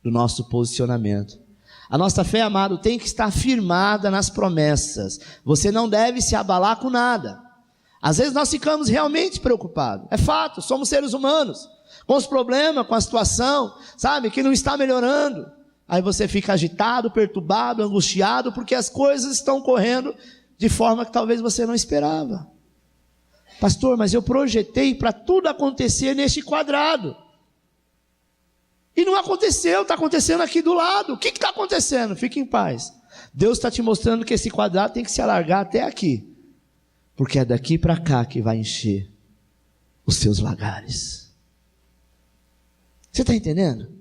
do nosso posicionamento. A nossa fé, amado, tem que estar firmada nas promessas. Você não deve se abalar com nada. Às vezes nós ficamos realmente preocupados. É fato, somos seres humanos, com os problemas, com a situação, sabe, que não está melhorando. Aí você fica agitado, perturbado, angustiado, porque as coisas estão correndo de forma que talvez você não esperava. Pastor, mas eu projetei para tudo acontecer neste quadrado. E não aconteceu, está acontecendo aqui do lado. O que está acontecendo? Fique em paz. Deus está te mostrando que esse quadrado tem que se alargar até aqui. Porque é daqui para cá que vai encher os seus lagares. Você está entendendo?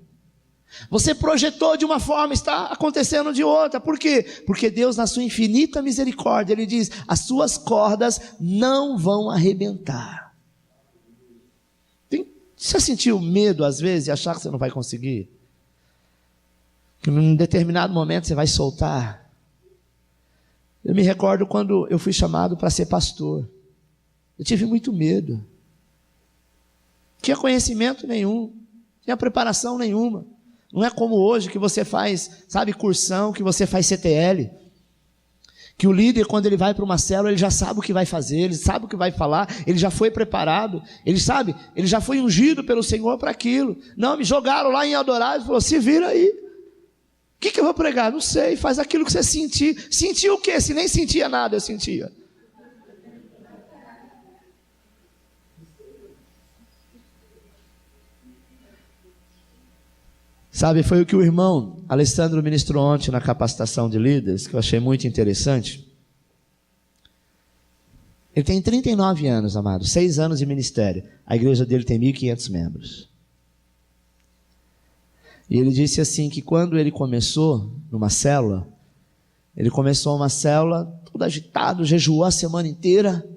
Você projetou de uma forma, está acontecendo de outra. Por quê? Porque Deus, na sua infinita misericórdia, Ele diz: as suas cordas não vão arrebentar. Você sentiu medo às vezes de achar que você não vai conseguir? Que num determinado momento você vai soltar? Eu me recordo quando eu fui chamado para ser pastor. Eu tive muito medo. Não tinha conhecimento nenhum, não tinha preparação nenhuma. Não é como hoje que você faz, sabe, cursão, que você faz CTL. Que o líder, quando ele vai para uma célula, ele já sabe o que vai fazer, ele sabe o que vai falar, ele já foi preparado, ele sabe, ele já foi ungido pelo Senhor para aquilo. Não, me jogaram lá em Eldorado e falou: se vira aí. O que eu vou pregar? Não sei, faz aquilo que você sentir. Sentiu o quê? Se nem sentia nada, eu sentia. Sabe, foi o que o irmão Alessandro ministrou ontem na capacitação de líderes, que eu achei muito interessante. Ele tem 39 anos, amado, 6 anos de ministério. A igreja dele tem 1.500 membros. E ele disse assim, que quando ele começou numa célula, ele começou uma célula, todo agitado, jejuou a semana inteira.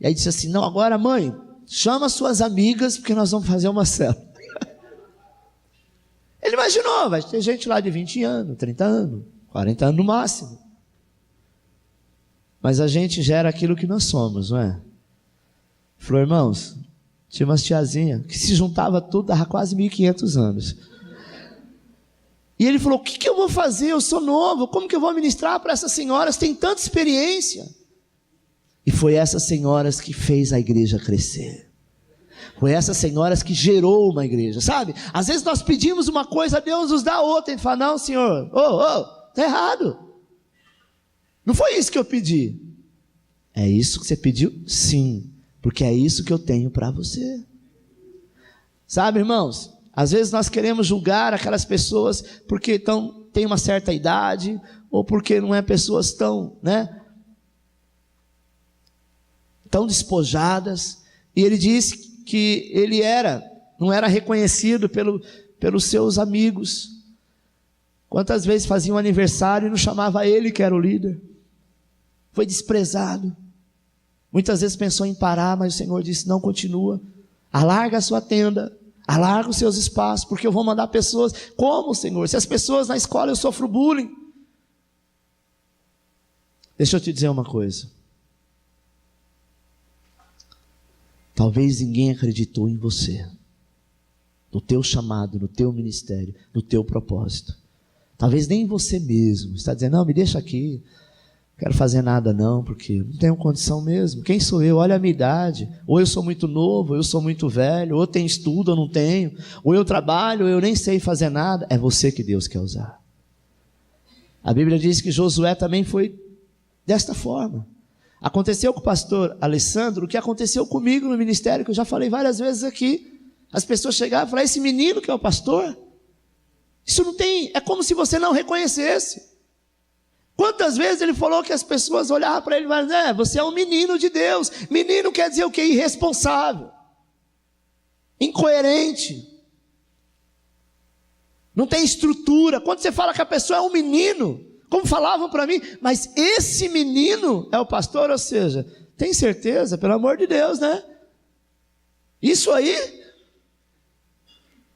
E aí disse assim, não, agora mãe, chama suas amigas, porque nós vamos fazer uma célula. Ele imaginou, vai ter gente lá de 20 anos, 30 anos, 40 anos no máximo. Mas a gente gera aquilo que nós somos, não é? Falou, irmãos, tinha umas tiazinhas que se juntava tudo, dava quase 1.500 anos. E ele falou, o que eu vou fazer? Eu sou novo, como que eu vou ministrar para essas senhoras? Tem tanta experiência. E foi essas senhoras que fez a igreja crescer. Foi essas senhoras que gerou uma igreja, sabe? Às vezes nós pedimos uma coisa, Deus nos dá outra. Ele fala, não senhor, está errado. Não foi isso que eu pedi. É isso que você pediu? Sim, porque é isso que eu tenho para você. Sabe, irmãos? Às vezes nós queremos julgar aquelas pessoas porque têm uma certa idade, ou porque não é pessoas tão despojadas. E ele disse que ele não era reconhecido pelos seus amigos. Quantas vezes fazia um aniversário e não chamava ele que era o líder? Foi desprezado. Muitas vezes pensou em parar, mas o Senhor disse, não, continua. Alarga a sua tenda, alarga os seus espaços, porque eu vou mandar pessoas. Como, Senhor? Se as pessoas na escola eu sofro bullying. Deixa eu te dizer uma coisa. Talvez ninguém acreditou em você, no teu chamado, no teu ministério, no teu propósito. Talvez nem em você mesmo. Está dizendo, não, me deixa aqui. Não quero fazer nada não, porque não tenho condição mesmo. Quem sou eu? Olha a minha idade. Ou eu sou muito novo, ou eu sou muito velho. Ou eu tenho estudo, ou não tenho. Ou eu trabalho, ou eu nem sei fazer nada. É você que Deus quer usar. A Bíblia diz que Josué também foi desta forma. Aconteceu com o pastor Alessandro o que aconteceu comigo no ministério, que eu já falei várias vezes aqui. As pessoas chegavam e falavam, esse menino que é o pastor, isso não tem, é como se você não reconhecesse. Quantas vezes ele falou que as pessoas olhavam para ele e falavam, você é um menino de Deus. Menino quer dizer o quê? Irresponsável, incoerente, não tem estrutura. Quando você fala que a pessoa é um menino, como falavam para mim, mas esse menino é o pastor, ou seja, tem certeza, pelo amor de Deus, né? Isso aí,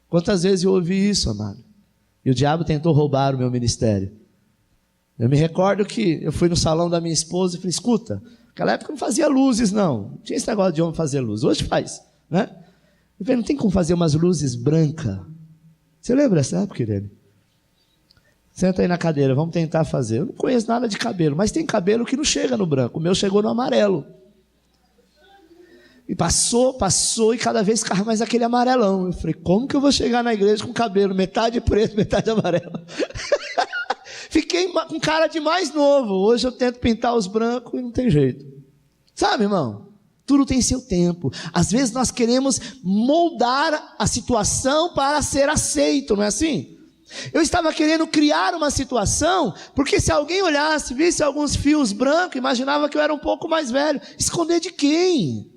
quantas vezes eu ouvi isso, amado? E o diabo tentou roubar o meu ministério. Eu me recordo que eu fui no salão da minha esposa e falei, escuta, naquela época não fazia luzes não tinha esse negócio de homem fazer luz, hoje faz, né? Eu falei, não tem como fazer umas luzes brancas? Você lembra dessa época, Irene? Senta aí na cadeira, vamos tentar fazer. Eu não conheço nada de cabelo, mas tem cabelo que não chega no branco. O meu chegou no amarelo. E passou, e cada vez ficava mais aquele amarelão. Eu falei, como que eu vou chegar na igreja com cabelo metade preto, metade amarelo? Fiquei com cara de mais novo. Hoje eu tento pintar os brancos e não tem jeito. Sabe, irmão? Tudo tem seu tempo. Às vezes nós queremos moldar a situação para ser aceito, não é assim? Eu estava querendo criar uma situação, porque se alguém olhasse, visse alguns fios brancos, imaginava que eu era um pouco mais velho. Esconder de quem?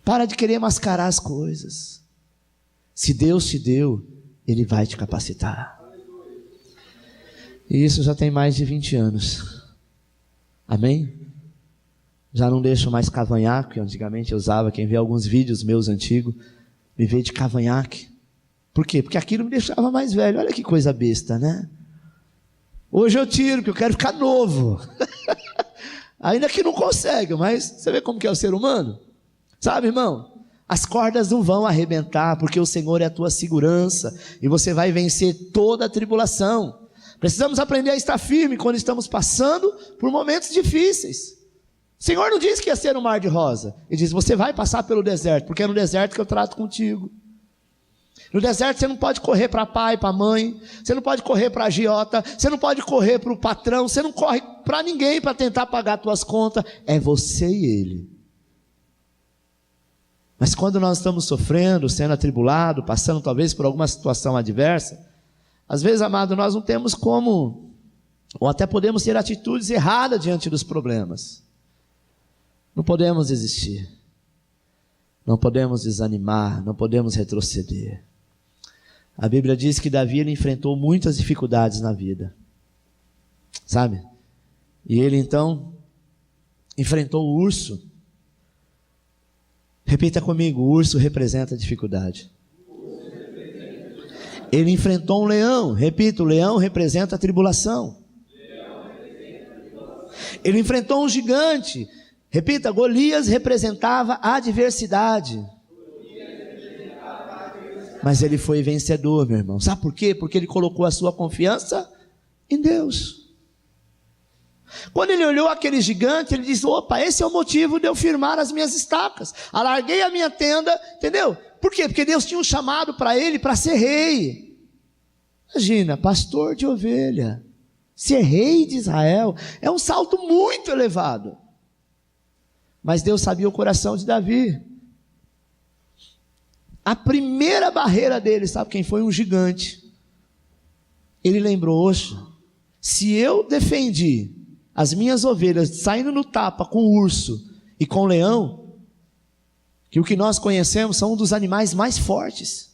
Para de querer mascarar as coisas. Se Deus te deu, Ele vai te capacitar. E isso já tem mais de 20 anos. Amém? Já não deixo mais cavanhaque, antigamente eu usava, quem vê alguns vídeos meus antigos, me vê de cavanhaque. Por quê? Porque aquilo me deixava mais velho. Olha que coisa besta, né? Hoje eu tiro, porque eu quero ficar novo. Ainda que não consegue, mas você vê como que é o ser humano? Sabe, irmão? As cordas não vão arrebentar, porque o Senhor é a tua segurança, e você vai vencer toda a tribulação. Precisamos aprender a estar firme quando estamos passando por momentos difíceis. O Senhor não disse que ia ser um mar de rosa. Ele diz, você vai passar pelo deserto, porque é no deserto que eu trato contigo. No deserto você não pode correr para pai, para mãe, você não pode correr para agiota, você não pode correr para o patrão, você não corre para ninguém para tentar pagar suas contas, é você e ele. Mas quando nós estamos sofrendo, sendo atribulado, passando talvez por alguma situação adversa, às vezes, amado, nós não temos como, ou até podemos ter atitudes erradas diante dos problemas. Não podemos desistir, não podemos desanimar, não podemos retroceder. A Bíblia diz que Davi ele enfrentou muitas dificuldades na vida, sabe? E ele então enfrentou o urso. Repita comigo, o urso representa a dificuldade. Ele enfrentou um leão, repito, o leão representa a tribulação. Ele enfrentou um gigante, repita, Golias representava a adversidade. Mas ele foi vencedor, meu irmão. Sabe por quê? Porque ele colocou a sua confiança em Deus. Quando ele olhou aquele gigante, ele disse: opa, esse é o motivo de eu firmar as minhas estacas. Alarguei a minha tenda, entendeu? Por quê? Porque Deus tinha um chamado para ele para ser rei. Imagina, pastor de ovelha, ser rei de Israel, é um salto muito elevado. Mas Deus sabia o coração de Davi. A primeira barreira dele, sabe quem foi? Um gigante. Ele lembrou: oxa, se eu defendi as minhas ovelhas saindo no tapa com o urso e com o leão, que o que nós conhecemos são um dos animais mais fortes,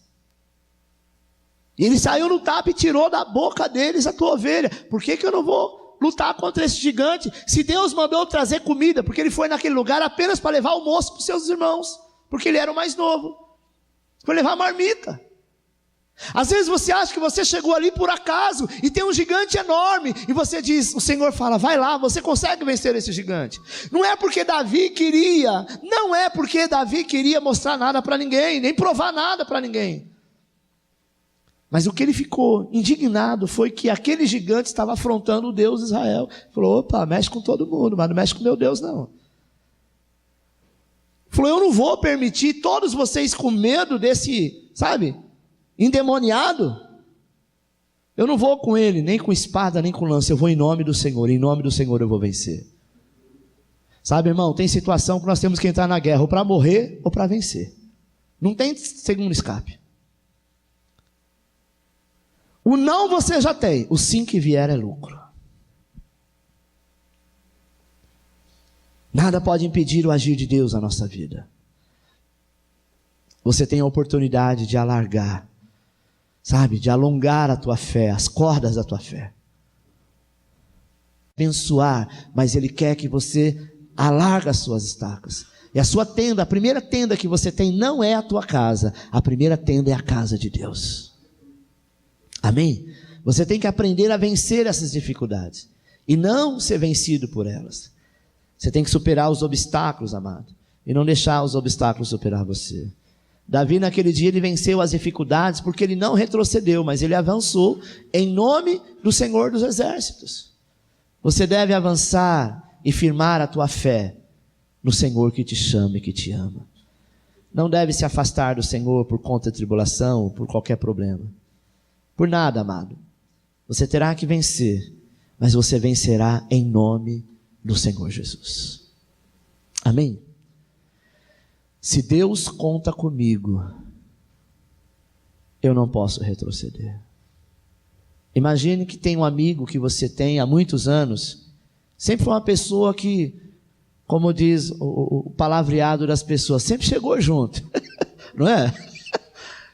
e ele saiu no tapa e tirou da boca deles a tua ovelha, por que eu não vou lutar contra esse gigante? Se Deus mandou trazer comida, porque ele foi naquele lugar apenas para levar almoço para os seus irmãos, porque ele era o mais novo, foi levar marmita. Às vezes você acha que você chegou ali por acaso e tem um gigante enorme e você diz, o Senhor fala: vai lá, você consegue vencer esse gigante. Não é porque Davi queria mostrar nada para ninguém, nem provar nada para ninguém. Mas o que ele ficou indignado foi que aquele gigante estava afrontando o Deus de Israel. Falou: opa, mexe com todo mundo, mas não mexe com meu Deus não. Falou: eu não vou permitir todos vocês com medo desse, sabe, endemoniado. Eu não vou com ele, nem com espada, nem com lança. Eu vou em nome do Senhor, em nome do Senhor eu vou vencer. Sabe, irmão, tem situação que nós temos que entrar na guerra, ou para morrer, ou para vencer. Não tem segundo escape. O não você já tem, o sim que vier é lucro. Nada pode impedir o agir de Deus na nossa vida. Você tem a oportunidade de alargar, sabe, de alongar a tua fé, as cordas da tua fé. Abençoar, mas Ele quer que você alargue as suas estacas. E a sua tenda, a primeira tenda que você tem não é a tua casa, a primeira tenda é a casa de Deus. Amém? Você tem que aprender a vencer essas dificuldades e não ser vencido por elas. Você tem que superar os obstáculos, amado, e não deixar os obstáculos superar você. Davi naquele dia ele venceu as dificuldades porque ele não retrocedeu, mas ele avançou em nome do Senhor dos Exércitos. Você deve avançar e firmar a tua fé no Senhor que te chama e que te ama. Não deve se afastar do Senhor por conta de tribulação ou por qualquer problema. Por nada, amado. Você terá que vencer, mas você vencerá em nome do Senhor Jesus. Amém? Se Deus conta comigo, eu não posso retroceder. Imagine que tem um amigo que você tem há muitos anos, sempre foi uma pessoa que, como diz o palavreado das pessoas, sempre chegou junto, não é?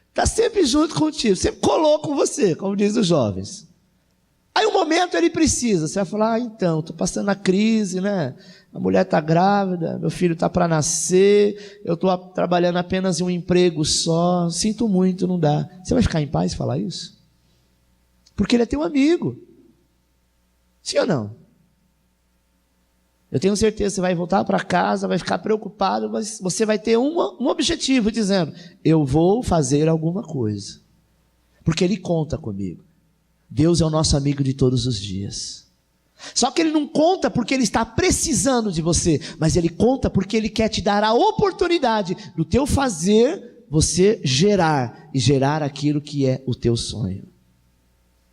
Está sempre junto contigo, sempre colou com você, como diz os jovens. Aí um momento ele precisa, você vai falar: então, estou passando a crise, né? A mulher está grávida, meu filho está para nascer, eu estou trabalhando apenas em um emprego só, sinto muito, não dá. Você vai ficar em paz falar isso? Porque ele é teu amigo. Sim ou não? Eu tenho certeza que você vai voltar para casa, vai ficar preocupado, mas você vai ter um objetivo, dizendo: eu vou fazer alguma coisa. Porque Ele conta comigo. Deus é o nosso amigo de todos os dias. Só que Ele não conta porque Ele está precisando de você, mas Ele conta porque Ele quer te dar a oportunidade do teu fazer, você gerar, e gerar aquilo que é o teu sonho.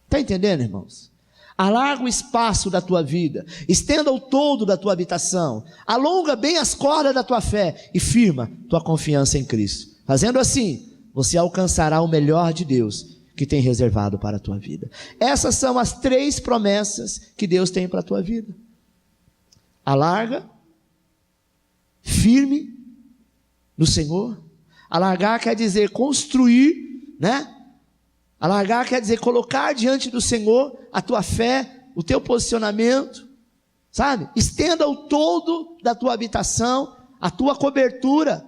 Está entendendo, irmãos? Alarga o espaço da tua vida, estenda o todo da tua habitação, alonga bem as cordas da tua fé e firma tua confiança em Cristo. Fazendo assim, você alcançará o melhor de Deus que tem reservado para a tua vida. Essas são as 3 promessas que Deus tem para a tua vida. Alarga, firme no Senhor. Alargar quer dizer construir, né? Alargar quer dizer colocar diante do Senhor a tua fé, o teu posicionamento, sabe? Estenda o todo da tua habitação, a tua cobertura.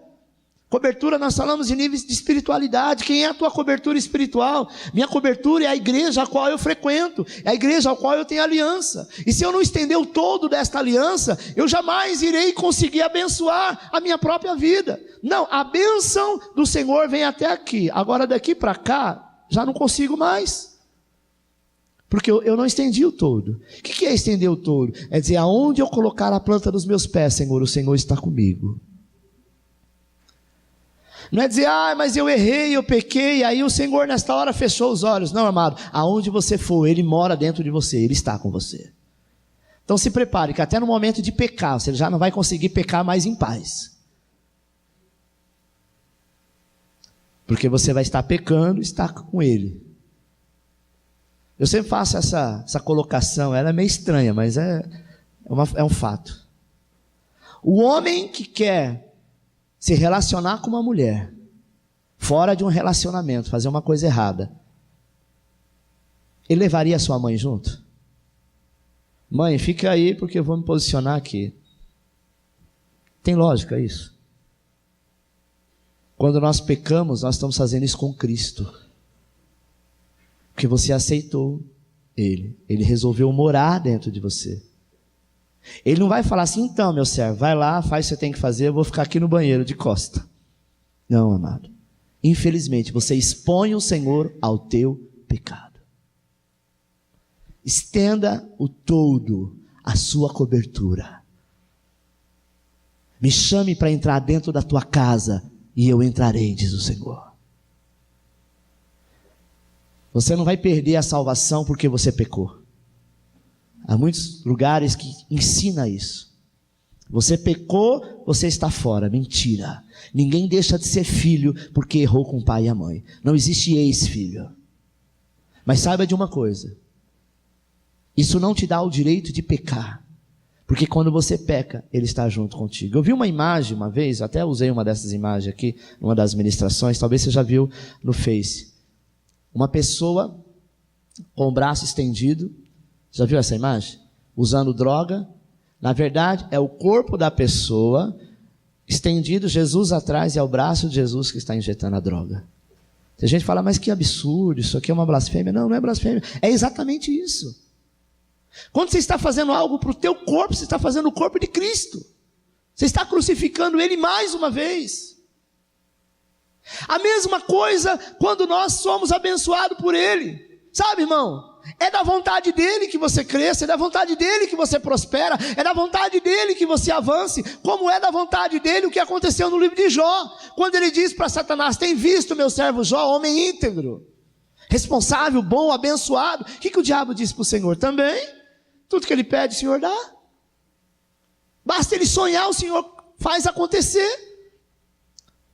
Cobertura, nós falamos de níveis de espiritualidade. Quem é a tua cobertura espiritual? Minha cobertura é a igreja a qual eu frequento, é a igreja a qual eu tenho aliança. E se eu não estender o todo desta aliança, eu jamais irei conseguir abençoar a minha própria vida. Não, a bênção do Senhor vem até aqui. Agora daqui para cá, já não consigo mais, porque eu não estendi o todo. O que é estender o todo? É dizer, aonde eu colocar a planta dos meus pés, Senhor, o Senhor está comigo. Não é dizer, mas eu errei, eu pequei, aí o Senhor nesta hora fechou os olhos. Não, amado, aonde você for, Ele mora dentro de você, Ele está com você. Então se prepare, que até no momento de pecar, você já não vai conseguir pecar mais em paz. Porque você vai estar pecando e estar com Ele. Eu sempre faço essa colocação, ela é meio estranha, mas é um fato. O homem que quer se relacionar com uma mulher, fora de um relacionamento, fazer uma coisa errada, ele levaria a sua mãe junto? Mãe, fica aí porque eu vou me posicionar aqui. Tem lógica isso? Quando nós pecamos, nós estamos fazendo isso com Cristo. Porque você aceitou Ele. Ele resolveu morar dentro de você. Ele não vai falar assim, então, meu servo, vai lá, faz o que você tem que fazer, eu vou ficar aqui no banheiro de costa. Não, amado. Infelizmente, você expõe o Senhor ao teu pecado. Estenda o todo, a sua cobertura. Me chame para entrar dentro da tua casa, e eu entrarei, diz o Senhor. Você não vai perder a salvação porque você pecou. Há muitos lugares que ensina isso. Você pecou, você está fora. Mentira. Ninguém deixa de ser filho porque errou com o pai e a mãe. Não existe ex-filho. Mas saiba de uma coisa. Isso não te dá o direito de pecar. Porque quando você peca, Ele está junto contigo. Eu vi uma imagem uma vez, até usei uma dessas imagens aqui, numa das ministrações, talvez você já viu no Face. Uma pessoa com o braço estendido, já viu essa imagem? Usando droga. Na verdade, é o corpo da pessoa estendido, Jesus atrás, e é o braço de Jesus que está injetando a droga. Tem gente que fala, mas que absurdo, isso aqui é uma blasfêmia. Não, não é blasfêmia, é exatamente isso. Quando você está fazendo algo para o teu corpo, você está fazendo o corpo de Cristo. Você está crucificando Ele mais uma vez. A mesma coisa quando nós somos abençoados por Ele. Sabe, irmão? É da vontade dEle que você cresça, é da vontade dEle que você prospera, é da vontade dEle que você avance, como é da vontade dEle o que aconteceu no livro de Jó, quando ele diz para Satanás, tem visto meu servo Jó, homem íntegro, responsável, bom, abençoado. O que o diabo disse para o Senhor? Também, tudo que ele pede, o Senhor dá. Basta ele sonhar, o Senhor faz acontecer.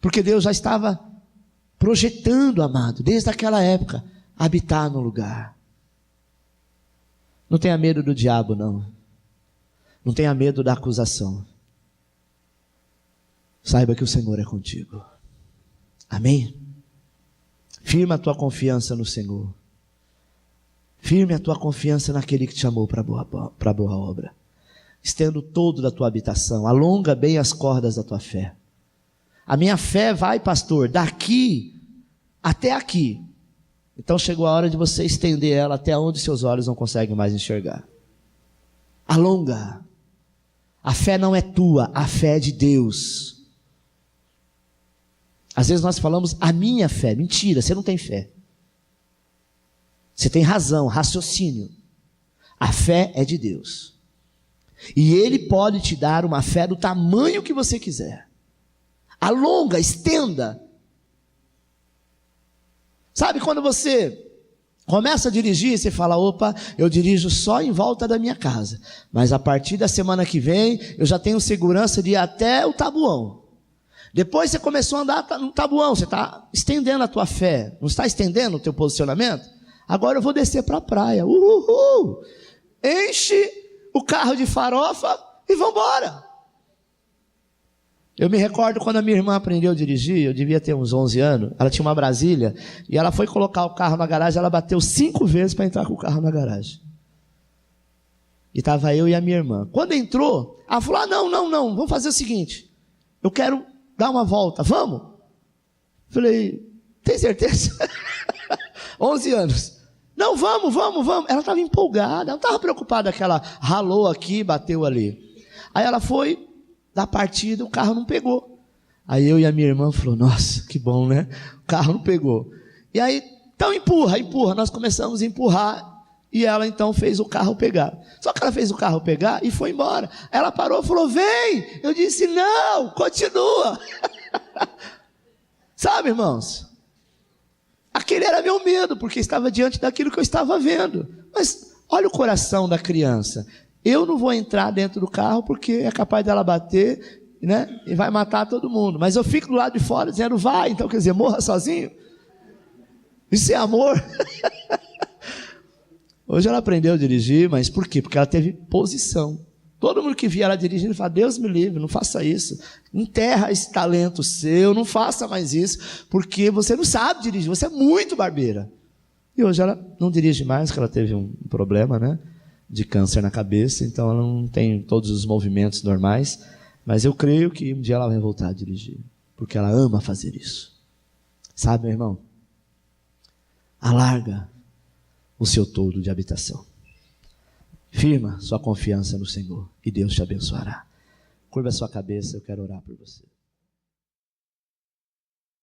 Porque Deus já estava projetando, amado, desde aquela época, habitar no lugar. Não tenha medo do diabo, não. Não tenha medo da acusação. Saiba que o Senhor é contigo. Amém? Firma a tua confiança no Senhor. Firme a tua confiança naquele que te chamou para a boa obra. Estenda o todo da tua habitação. Alonga bem as cordas da tua fé. A minha fé vai, pastor, daqui até aqui. Então chegou a hora de você estender ela até onde seus olhos não conseguem mais enxergar. Alonga. A fé não é tua, a fé é de Deus. Às vezes nós falamos a minha fé. Mentira, você não tem fé. Você tem razão, raciocínio. A fé é de Deus. E Ele pode te dar uma fé do tamanho que você quiser. Alonga, estenda. Sabe quando você Começa a dirigir e você fala, opa, eu dirijo só em volta da minha casa. Mas a partir da semana que vem, eu já tenho segurança de ir até o Taboão. Depois você começou a andar no Taboão, você está estendendo a tua fé, não está estendendo o teu posicionamento? Agora eu vou descer para a praia. Uhul! Enche o carro de farofa e vamos embora. Eu me recordo quando a minha irmã aprendeu a dirigir, eu devia ter uns 11 anos, ela tinha uma Brasília, e ela foi colocar o carro na garagem, ela bateu 5 vezes para entrar com o carro na garagem. E estava eu e a minha irmã. Quando entrou, ela falou, não, vamos fazer o seguinte, eu quero dar uma volta, vamos? Falei, tem certeza? 11 anos. Não, vamos. Ela estava empolgada, ela não estava preocupada que ela ralou aqui, bateu ali. Aí ela foi da partida, o carro não pegou. Aí eu e a minha irmã falou, nossa, que bom, né? O carro não pegou. E aí, então empurra. Nós começamos a empurrar e ela então fez o carro pegar. Só que ela fez o carro pegar e foi embora. Ela parou e falou, vem! Eu disse, não, continua. Sabe, irmãos? Aquele era meu medo, porque estava diante daquilo que eu estava vendo. Mas olha o coração da criança. Eu não vou entrar dentro do carro porque é capaz dela bater, né? E vai matar todo mundo. Mas eu fico do lado de fora dizendo, vai. Então, quer dizer, morra sozinho. Isso é amor. Hoje ela aprendeu a dirigir, mas por quê? Porque ela teve posição. Todo mundo que via ela dirigindo fala, Deus me livre, não faça isso. Enterra esse talento seu, não faça mais isso, porque você não sabe dirigir, você é muito barbeira. E hoje ela não dirige mais, porque ela teve um problema, né? De câncer na cabeça, então ela não tem todos os movimentos normais, mas eu creio que um dia ela vai voltar a dirigir, porque ela ama fazer isso. Sabe, meu irmão? Alarga o seu toldo de habitação. Firma sua confiança no Senhor e Deus te abençoará. Curva a sua cabeça, eu quero orar por você.